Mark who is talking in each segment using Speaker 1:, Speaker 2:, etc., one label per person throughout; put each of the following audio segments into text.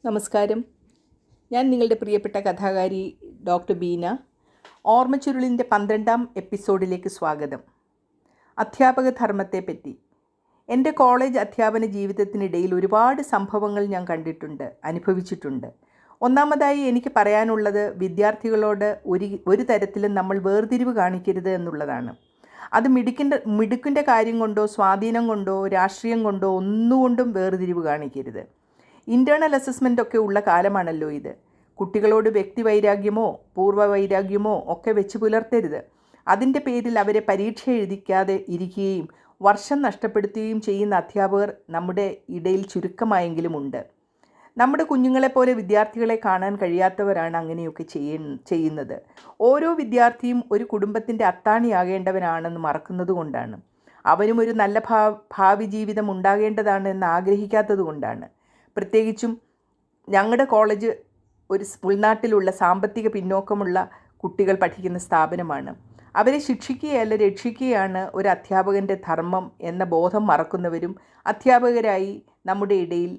Speaker 1: നമസ്കാരം. ഞാൻ നിങ്ങളുടെ പ്രിയപ്പെട്ട കഥാകാരി ഡോക്ടർ ബീന. ഓർമ്മച്ചുരുളിൻ്റെ 12ാം എപ്പിസോഡിലേക്ക് സ്വാഗതം. അധ്യാപക ധർമ്മത്തെപ്പറ്റി. എൻ്റെ കോളേജ് അധ്യാപന ജീവിതത്തിനിടയിൽ ഒരുപാട് സംഭവങ്ങൾ ഞാൻ കണ്ടിട്ടുണ്ട്, അനുഭവിച്ചിട്ടുണ്ട്. ഒന്നാമതായി എനിക്ക് പറയാനുള്ളത് വിദ്യാർത്ഥികളോട് ഒരു തരത്തിലും നമ്മൾ വേർതിരിവ് കാണിക്കരുത് എന്നുള്ളതാണ്. അത് മിടുക്കിൻ്റെ കാര്യം കൊണ്ടോ സ്വാധീനം കൊണ്ടോ രാഷ്ട്രീയം കൊണ്ടോ ഒന്നുകൊണ്ടും വേർതിരിവ് കാണിക്കരുത്. ഇൻറ്റേർണൽ അസസ്മെൻ്റ് ഒക്കെ ഉള്ള കാലമാണല്ലോ ഇത്. കുട്ടികളോട് വ്യക്തിവൈരാഗ്യമോ പൂർവ്വവൈരാഗ്യമോ ഒക്കെ വെച്ച് പുലർത്തരുത്. അതിൻ്റെ പേരിൽ അവരെ പരീക്ഷ എഴുതിക്കാതെ ഇരിക്കുകയും വർഷം നഷ്ടപ്പെടുത്തുകയും ചെയ്യുന്ന അധ്യാപകർ നമ്മുടെ ഇടയിൽ ചുരുക്കമായെങ്കിലും ഉണ്ട്. നമ്മുടെ കുഞ്ഞുങ്ങളെപ്പോലെ വിദ്യാർത്ഥികളെ കാണാൻ കഴിയാത്തവരാണ് അങ്ങനെയൊക്കെ ചെയ്യുന്നത്. ഓരോ വിദ്യാർത്ഥിയും ഒരു കുടുംബത്തിൻ്റെ അത്താണിയാകേണ്ടവനാണെന്ന് മറക്കുന്നത് കൊണ്ടാണ്. അവനും ഒരു നല്ല ഭാവി ജീവിതം ഉണ്ടാകേണ്ടതാണ് എന്ന് ആഗ്രഹിക്കാത്തത് കൊണ്ടാണ്. പ്രത്യേകിച്ചും ഞങ്ങളുടെ കോളേജ് ഒരു ഉൾനാട്ടിലുള്ള സാമ്പത്തിക പിന്നോക്കമുള്ള കുട്ടികൾ പഠിക്കുന്ന സ്ഥാപനമാണ്. അവരെ ശിക്ഷിക്കുകയല്ല രക്ഷിക്കുകയാണ് ഒരു അധ്യാപകൻ്റെ ധർമ്മം എന്ന ബോധം മറക്കുന്നവരും അധ്യാപകരായി നമ്മുടെ ഇടയിൽ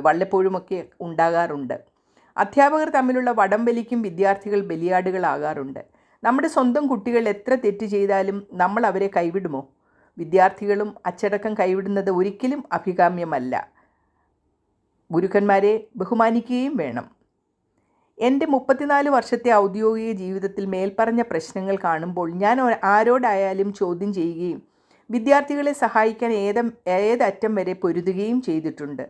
Speaker 1: വല്ലപ്പോഴുമൊക്കെ ഉണ്ടാകാറുണ്ട്. അധ്യാപകർ തമ്മിലുള്ള വടംവലിക്കും വിദ്യാർത്ഥികൾ ബലിയാടുകളാകാറുണ്ട്. നമ്മുടെ സ്വന്തം കുട്ടികൾ എത്ര തെറ്റ് ചെയ്താലും നമ്മൾ അവരെ കൈവിടുമോ? വിദ്യാർത്ഥികളും അച്ചടക്കം കൈവിടുന്നത് ഒരിക്കലും അഭികാമ്യമല്ല. ഗുരുക്കന്മാരെ ബഹുമാനിക്കുകയും വേണം. എൻ്റെ 34 വർഷത്തെ ഔദ്യോഗിക ജീവിതത്തിൽ മേൽപ്പറഞ്ഞ പ്രശ്നങ്ങൾ കാണുമ്പോൾ ഞാൻ ആരോടായാലും ചോദ്യം ചെയ്യുകയും വിദ്യാർത്ഥികളെ സഹായിക്കാൻ ഏതറ്റം വരെ പൊരുതുകയും ചെയ്തിട്ടുണ്ട്.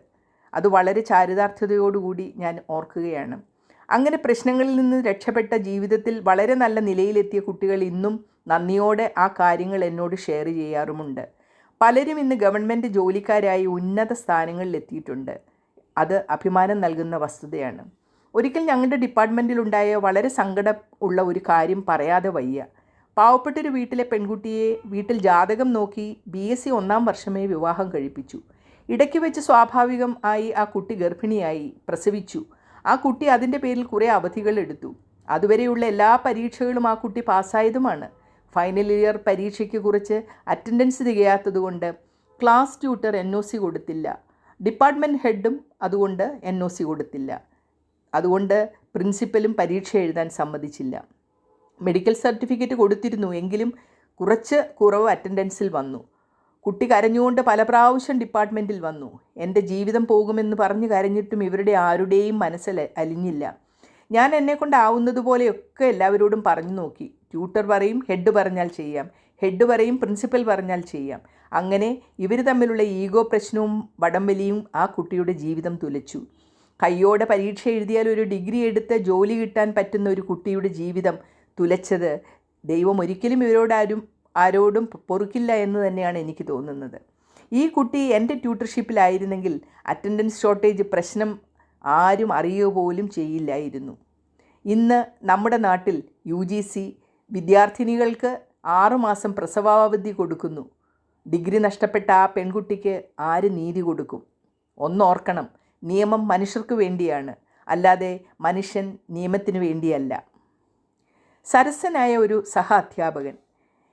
Speaker 1: അത് വളരെ ചാരിതാർത്ഥ്യതയോടുകൂടി ഞാൻ ഓർക്കുകയാണ്. അങ്ങനെ പ്രശ്നങ്ങളിൽ നിന്ന് രക്ഷപ്പെട്ട ജീവിതത്തിൽ വളരെ നല്ല നിലയിലെത്തിയ കുട്ടികൾ ഇന്നും നന്ദിയോടെ ആ കാര്യങ്ങൾ എന്നോട് ഷെയർ ചെയ്യാറുമുണ്ട്. പലരും ഇന്ന് ഗവൺമെൻറ് ജോലിക്കാരായി ഉന്നത സ്ഥാനങ്ങളിലെത്തിയിട്ടുണ്ട്. അത് അഭിമാനം നൽകുന്ന വസ്തുതയാണ്. ഒരിക്കൽ ഞങ്ങളുടെ ഡിപ്പാർട്ട്മെൻറ്റിലുണ്ടായ വളരെ സങ്കടം ഉള്ള ഒരു കാര്യം പറയാതെ വയ്യ. പാവപ്പെട്ടൊരു വീട്ടിലെ പെൺകുട്ടിയെ വീട്ടിൽ ജാതകം നോക്കി BSc 1ാം വർഷമേ വിവാഹം കഴിപ്പിച്ചു. ഇടയ്ക്ക് വെച്ച് സ്വാഭാവികം ആയി ആ കുട്ടി ഗർഭിണിയായി, പ്രസവിച്ചു. ആ കുട്ടി അതിൻ്റെ പേരിൽ കുറേ അവധികൾ എടുത്തു. അതുവരെയുള്ള എല്ലാ പരീക്ഷകളും ആ കുട്ടി പാസ്സായതുമാണ്. ഫൈനൽ ഇയർ പരീക്ഷയ്ക്ക് കുറച്ച് അറ്റൻഡൻസ് തികയാത്തതുകൊണ്ട് ക്ലാസ് ട്യൂട്ടർ NOC കൊടുത്തില്ല. ഡിപ്പാർട്ട്മെൻറ്റ് ഹെഡും അതുകൊണ്ട് NOC കൊടുത്തില്ല. അതുകൊണ്ട് പ്രിൻസിപ്പലും പരീക്ഷ എഴുതാൻ സമ്മതിച്ചില്ല. മെഡിക്കൽ സർട്ടിഫിക്കറ്റ് കൊടുത്തിരുന്നു, എങ്കിലും കുറച്ച് കുറവ് അറ്റൻഡൻസിൽ വന്നു. കുട്ടി കരഞ്ഞുകൊണ്ട് പല പ്രാവശ്യം ഡിപ്പാർട്ട്മെൻറ്റിൽ വന്നു. എൻ്റെ ജീവിതം പോകുമെന്ന് പറഞ്ഞ് കരഞ്ഞിട്ടും ഇവരുടെ ആരുടെയും മനസ്സിൽ അലിഞ്ഞില്ല. ഞാൻ എന്നെക്കൊണ്ടാവുന്നതുപോലെയൊക്കെ എല്ലാവരോടും പറഞ്ഞു നോക്കി. ട്യൂട്ടർ പറയും ഹെഡ് പറഞ്ഞാൽ ചെയ്യാം, ഹെഡ് പറയും പ്രിൻസിപ്പൽ പറഞ്ഞാൽ ചെയ്യാം. അങ്ങനെ ഇവർ തമ്മിലുള്ള ഈഗോ പ്രശ്നവും വടംവലിയും ആ കുട്ടിയുടെ ജീവിതം തുലച്ചു. കയ്യോടെ പരീക്ഷ എഴുതിയാൽ ഒരു ഡിഗ്രി എടുത്ത് ജോലി കിട്ടാൻ പറ്റുന്ന ഒരു കുട്ടിയുടെ ജീവിതം തുലച്ചത് ദൈവം ഒരിക്കലും ആരോടും പൊറുക്കില്ല എന്ന് തന്നെയാണ് എനിക്ക് തോന്നുന്നത്. ഈ കുട്ടി എൻ്റെ ട്യൂട്ടർഷിപ്പിലായിരുന്നെങ്കിൽ അറ്റൻഡൻസ് ഷോർട്ടേജ് പ്രശ്നം ആരും അറിയുക പോലും ചെയ്യില്ലായിരുന്നു. ഇന്ന് നമ്മുടെ നാട്ടിൽ UGC വിദ്യാർത്ഥിനികൾക്ക് 6 മാസം പ്രസവാവധി കൊടുക്കുന്നു. ഡിഗ്രി നഷ്ടപ്പെട്ട ആ പെൺകുട്ടിക്ക് ആര് നീതി കൊടുക്കും? ഒന്നോർക്കണം, നിയമം മനുഷ്യർക്ക് വേണ്ടിയാണ്, അല്ലാതെ മനുഷ്യൻ നിയമത്തിന് വേണ്ടിയല്ല. സരസനായ ഒരു സഹ അധ്യാപകൻ.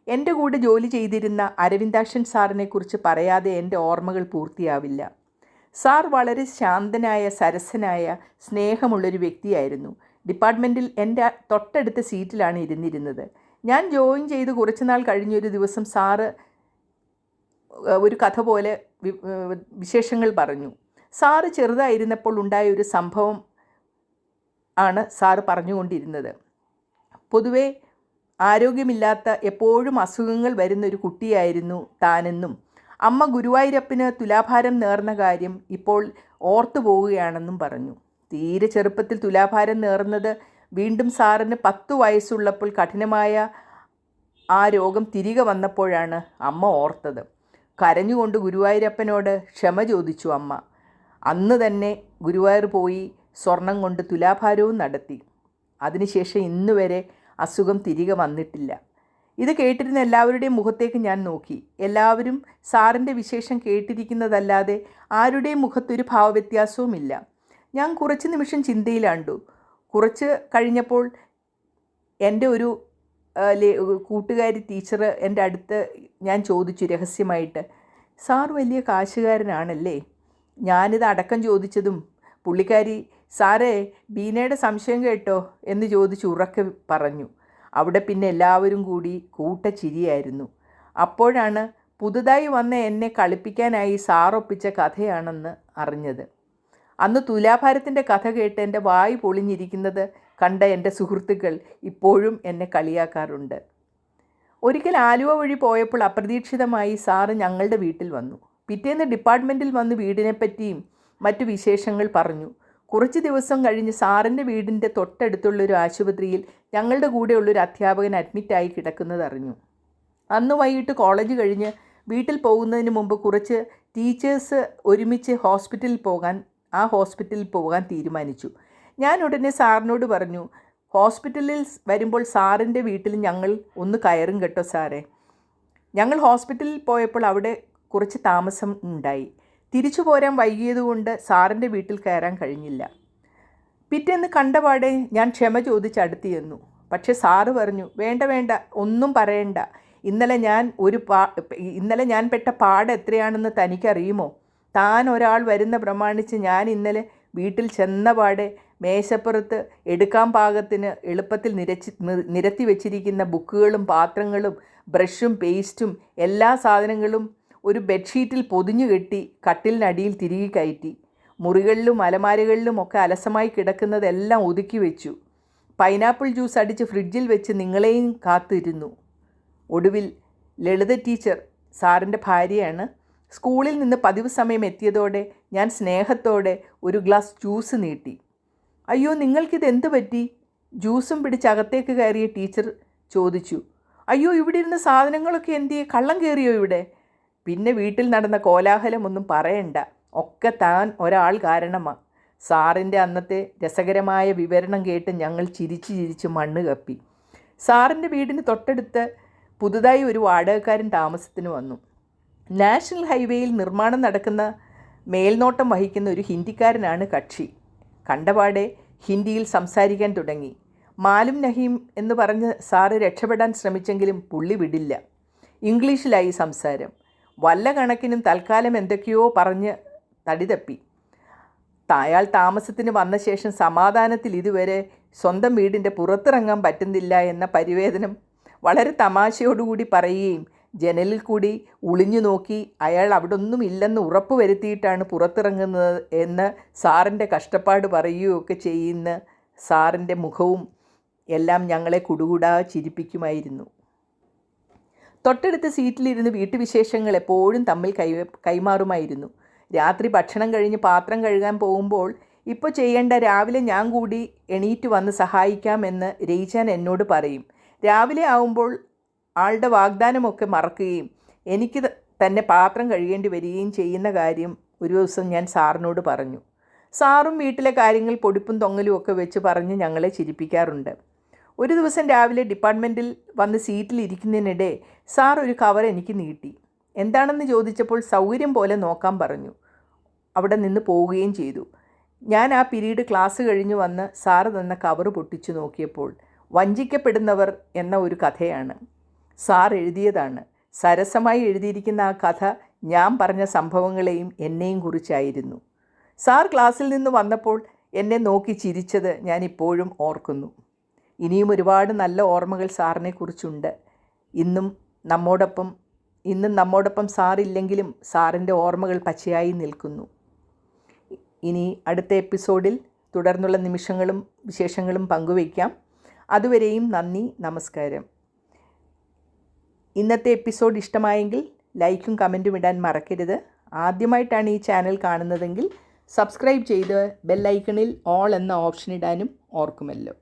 Speaker 1: എൻ്റെ കൂടെ ജോലി ചെയ്തിരുന്ന അരവിന്ദാക്ഷൻ സാറിനെക്കുറിച്ച് പറയാതെ എൻ്റെ ഓർമ്മകൾ പൂർത്തിയാവില്ല. സാർ വളരെ ശാന്തനായ, സരസനായ, സ്നേഹമുള്ളൊരു വ്യക്തിയായിരുന്നു. ഡിപ്പാർട്ട്മെൻറ്റിൽ എൻ്റെ തൊട്ടടുത്ത സീറ്റിലാണ് ഇരുന്നിരുന്നത്. ഞാൻ ജോയിൻ ചെയ്ത് കുറച്ചുനാൾ കഴിഞ്ഞൊരു ദിവസം സാറ് ഒരു കഥ പോലെ വിശേഷങ്ങൾ പറഞ്ഞു. സാറ് ചെറുതായിരുന്നപ്പോൾ ഉണ്ടായ ഒരു സംഭവം ആണ് സാറ് പറഞ്ഞുകൊണ്ടിരുന്നത്. പൊതുവെ ആരോഗ്യമില്ലാത്ത, എപ്പോഴും അസുഖങ്ങൾ വരുന്നൊരു കുട്ടിയായിരുന്നു താനെന്നും അമ്മ ഗുരുവായൂരപ്പന് തുലാഭാരം നേർന്ന കാര്യം ഇപ്പോൾ ഓർത്തു പോവുകയാണെന്നും പറഞ്ഞു. തീരെ ചെറുപ്പത്തിൽ തുലാഭാരം നേർന്നത് വീണ്ടും സാറിന് 10 വയസ്സുള്ളപ്പോൾ കഠിനമായ ആ രോഗം തിരികെ വന്നപ്പോഴാണ് അമ്മ ഓർത്തത്. കരഞ്ഞുകൊണ്ട് ഗുരുവായൂരപ്പനോട് ക്ഷമ ചോദിച്ചു അമ്മ. അന്ന് തന്നെ ഗുരുവായൂർ പോയി സ്വർണം കൊണ്ട് തുലാഭാരവും നടത്തി. അതിനുശേഷം ഇന്നുവരെ അസുഖം തിരികെ വന്നിട്ടില്ല. ഇത് കേട്ടിരുന്ന എല്ലാവരുടെയും മുഖത്തേക്ക് ഞാൻ നോക്കി. എല്ലാവരും സാറിൻ്റെ വിശേഷം കേട്ടിരിക്കുന്നതല്ലാതെ ആരുടെയും മുഖത്തൊരു ഭാവവ്യത്യാസവുമില്ല. ഞാൻ കുറച്ച് നിമിഷം ചിന്തയിലാണ്ടു. കുറച്ച് കഴിഞ്ഞപ്പോൾ എൻ്റെ ഒരു കൂട്ടുകാരി ടീച്ചർ എൻ്റെ അടുത്ത് ഞാൻ ചോദിച്ചു രഹസ്യമായിട്ട്, സാർ വലിയ കാശുകാരനാണല്ലേ? ഞാനിത് അടക്കം ചോദിച്ചതും പുള്ളിക്കാരി സാറേ ബീനയുടെ സംശയം കേട്ടോ എന്ന് ചോദിച്ച് ഉറക്കെ പറഞ്ഞു. അവിടെ പിന്നെ എല്ലാവരും കൂടി കൂട്ടച്ചിരിയായിരുന്നു. അപ്പോഴാണ് പുതുതായി വന്ന എന്നെ കളിപ്പിക്കാനായി സാറൊപ്പിച്ച കഥയാണെന്ന് അറിഞ്ഞത്. അന്ന് തുലാഭാരത്തിൻ്റെ കഥ കേട്ട് എൻ്റെ വായ് പൊളിഞ്ഞിരിക്കുന്നത് കണ്ട എൻ്റെ സുഹൃത്തുക്കൾ ഇപ്പോഴും എന്നെ കളിയാക്കാറുണ്ട്. ഒരിക്കൽ ആലുവ വഴി പോയപ്പോൾ അപ്രതീക്ഷിതമായി സാറ് ഞങ്ങളുടെ വീട്ടിൽ വന്നു. പിറ്റേന്ന് ഡിപ്പാർട്ട്മെൻറ്റിൽ വന്ന് വീടിനെപ്പറ്റിയും മറ്റു വിശേഷങ്ങൾ പറഞ്ഞു. കുറച്ച് ദിവസം കഴിഞ്ഞ് സാറിൻ്റെ വീടിൻ്റെ തൊട്ടടുത്തുള്ളൊരു ആശുപത്രിയിൽ ഞങ്ങളുടെ കൂടെയുള്ളൊരു അധ്യാപകൻ അഡ്മിറ്റായി കിടക്കുന്നതറിഞ്ഞു. അന്ന് വൈകിട്ട് കോളേജ് കഴിഞ്ഞ് വീട്ടിൽ പോകുന്നതിന് മുമ്പ് കുറച്ച് ടീച്ചേഴ്സ് ഒരുമിച്ച് ഹോസ്പിറ്റലിൽ പോകാൻ തീരുമാനിച്ചു. ഞാൻ ഉടനെ സാറിനോട് പറഞ്ഞു, ഹോസ്പിറ്റലിൽ വരുമ്പോൾ സാറിൻ്റെ വീട്ടിൽ ഞങ്ങൾ ഒന്ന് കയറും കേട്ടോ സാറേ. ഞങ്ങൾ ഹോസ്പിറ്റലിൽ പോയപ്പോൾ അവിടെ കുറച്ച് താമസം ഉണ്ടായി. തിരിച്ചു പോരാൻ വൈകിയതുകൊണ്ട് സാറിൻ്റെ വീട്ടിൽ കയറാൻ കഴിഞ്ഞില്ല. പിറ്റേന്ന് കണ്ടപാടെ ഞാൻ ക്ഷമ ചോദിച്ച് അടുത്ത് ചെന്നു. പക്ഷെ സാറ് പറഞ്ഞു, വേണ്ട ഒന്നും പറയണ്ട. ഇന്നലെ ഞാൻ പെട്ട പാട് എത്രയാണെന്ന് തനിക്കറിയുമോ? താൻ ഒരാൾ വരുന്ന പ്രമാണിച്ച് ഞാൻ ഇന്നലെ വീട്ടിൽ ചെന്നപാടെ മേശപ്പുറത്ത് എടുക്കാൻ പാകത്തിന് എളുപ്പത്തിൽ നിരത്തി വെച്ചിരിക്കുന്ന ബുക്കുകളും പാത്രങ്ങളും ബ്രഷും പേസ്റ്റും എല്ലാ സാധനങ്ങളും ഒരു ബെഡ്ഷീറ്റിൽ പൊതിഞ്ഞു കെട്ടി കട്ടിലിനടിയിൽ തിരികെ കയറ്റി. മുറികളിലും അലമാരകളിലും ഒക്കെ അലസമായി കിടക്കുന്നതെല്ലാം ഒതുക്കി വെച്ചു. പൈനാപ്പിൾ ജ്യൂസ് അടിച്ച് ഫ്രിഡ്ജിൽ വെച്ച് നിങ്ങളെയും കാത്തിരുന്നു. ഒടുവിൽ ലളിത ടീച്ചർ, സാറിൻ്റെ ഭാര്യയാണ്, സ്കൂളിൽ നിന്ന് പതിവ് സമയം എത്തിയതോടെ ഞാൻ സ്നേഹത്തോടെ ഒരു ഗ്ലാസ് ജ്യൂസ് നീട്ടി. അയ്യോ, നിങ്ങൾക്കിതെന്ത് പറ്റി? ജ്യൂസും പിടിച്ച് അകത്തേക്ക് കയറിയ ടീച്ചർ ചോദിച്ചു. അയ്യോ, ഇവിടെ ഇരുന്ന സാധനങ്ങളൊക്കെ എന്തിയെ? കള്ളം കയറിയോ ഇവിടെ? പിന്നെ വീട്ടിൽ നടന്ന കോലാഹലമൊന്നും പറയണ്ട. ഒക്കെ താൻ ഒരാൾ കാരണമാണ്. സാറിൻ്റെ അന്നത്തെ രസകരമായ വിവരണം കേട്ട് ഞങ്ങൾ ചിരിച്ച് മണ്ണ് കപ്പി. സാറിൻ്റെ വീടിന് തൊട്ടടുത്ത് പുതുതായി ഒരു വാടകക്കാരൻ താമസത്തിന് വന്നു. നാഷണൽ ഹൈവേയിൽ നിർമ്മാണം നടക്കുന്ന മേൽനോട്ടം വഹിക്കുന്ന ഒരു ഹിന്ദിക്കാരനാണ് കക്ഷി. കണ്ടപാടെ ഹിന്ദിയിൽ സംസാരിക്കാൻ തുടങ്ങി. മാലും നഹീം എന്ന് പറഞ്ഞ് സാറ് രക്ഷപ്പെടാൻ ശ്രമിച്ചെങ്കിലും പുള്ളി വിടില്ല. ഇംഗ്ലീഷിലായി സംസാരം. വല്ല കണക്കിനും തൽക്കാലം എന്തൊക്കെയോ പറഞ്ഞ് തടി തപ്പി. അയാൾ താമസത്തിന് വന്ന ശേഷം സമാധാനത്തിൽ ഇതുവരെ സ്വന്തം വീടിൻ്റെ പുറത്തിറങ്ങാൻ പറ്റുന്നില്ല എന്ന പരിവേദനം വളരെ തമാശയോടുകൂടി പറയുകയും ജനലിൽ കൂടി ഒളിഞ്ഞു നോക്കി അയാൾ അവിടെ ഒന്നും ഇല്ലെന്ന് ഉറപ്പ് വരുത്തിയിട്ടാണ് പുറത്തിറങ്ങുന്നത് എന്ന് സാറിൻ്റെ കഷ്ടപ്പാട് പറയുകയൊക്കെ ചെയ്യുന്ന സാറിൻ്റെ മുഖവും എല്ലാം ഞങ്ങളെ കുടുകൂടാ ചിരിപ്പിക്കുമായിരുന്നു. തൊട്ടടുത്ത സീറ്റിലിരുന്ന് വീട്ടുവിശേഷങ്ങൾ എപ്പോഴും തമ്മിൽ കൈമാറുമായിരുന്നു. രാത്രി ഭക്ഷണം കഴിഞ്ഞ് പാത്രം കഴുകാൻ പോകുമ്പോൾ ഇപ്പോൾ ചെയ്യേണ്ട, രാവിലെ ഞാൻ കൂടി എണീറ്റ് വന്ന് സഹായിക്കാമെന്ന് രയിച്ചാൻ എന്നോട് പറയും. രാവിലെ ആവുമ്പോൾ ആളുടെ വാഗ്ദാനമൊക്കെ മറക്കുകയും എനിക്ക് തന്നെ പാത്രം കഴുകേണ്ടി വരികയും ചെയ്യുന്ന കാര്യം ഒരു ദിവസം ഞാൻ സാറിനോട് പറഞ്ഞു. സാറും വീട്ടിലെ കാര്യങ്ങൾ പൊടിപ്പും തൊങ്ങലും ഒക്കെ വെച്ച് പറഞ്ഞ് ഞങ്ങളെ ചിരിപ്പിക്കാറുണ്ട്. ഒരു ദിവസം രാവിലെ ഡിപ്പാർട്ട്മെൻറ്റിൽ വന്ന് സീറ്റിലിരിക്കുന്നതിനിടെ സാർ ഒരു കവർ എനിക്ക് നീട്ടി. എന്താണെന്ന് ചോദിച്ചപ്പോൾ സൗകര്യം പോലെ നോക്കാൻ പറഞ്ഞു. അവിടെ നിന്ന് പോവുകയും ചെയ്തു. ഞാൻ ആ പീരീഡ് ക്ലാസ് കഴിഞ്ഞ് വന്ന് സാറ് തന്ന കവർ പൊട്ടിച്ചു നോക്കിയപ്പോൾ വഞ്ചിക്കപ്പെടുന്നവർ എന്ന ഒരു കഥയാണ്. സാർ എഴുതിയതാണ്. സരസമായി എഴുതിയിരിക്കുന്ന ആ കഥ ഞാൻ പറഞ്ഞ സംഭവങ്ങളെയും എന്നെയും കുറിച്ചായിരുന്നു. സാർ ക്ലാസ്സിൽ നിന്ന് വന്നപ്പോൾ എന്നെ നോക്കി ചിരിച്ചത് ഞാൻ ഇപ്പോഴും ഓർക്കുന്നു. ഇനിയും ഒരുപാട് നല്ല ഓർമ്മകൾ സാറിനെ കുറിച്ചുണ്ട്. ഇന്നും നമ്മോടൊപ്പം സാറില്ലെങ്കിലും സാറിൻ്റെ ഓർമ്മകൾ പച്ചയായി നിൽക്കുന്നു. ഇനി അടുത്ത എപ്പിസോഡിൽ തുടർന്നുള്ള നിമിഷങ്ങളും വിശേഷങ്ങളും പങ്കുവയ്ക്കാം. അതുവരെയും നന്ദി, നമസ്കാരം. ഇന്നത്തെ എപ്പിസോഡ് ഇഷ്ടമായെങ്കിൽ ലൈക്കും കമൻറ്റും ഇടാൻ മറക്കരുത്. ആദ്യമായിട്ടാണ് ഈ ചാനൽ കാണുന്നതെങ്കിൽ സബ്സ്ക്രൈബ് ചെയ്ത് ബെല്ലൈക്കണിൽ ഓൾ എന്ന ഓപ്ഷൻ ഇടാനും ഓർക്കുമല്ലോ.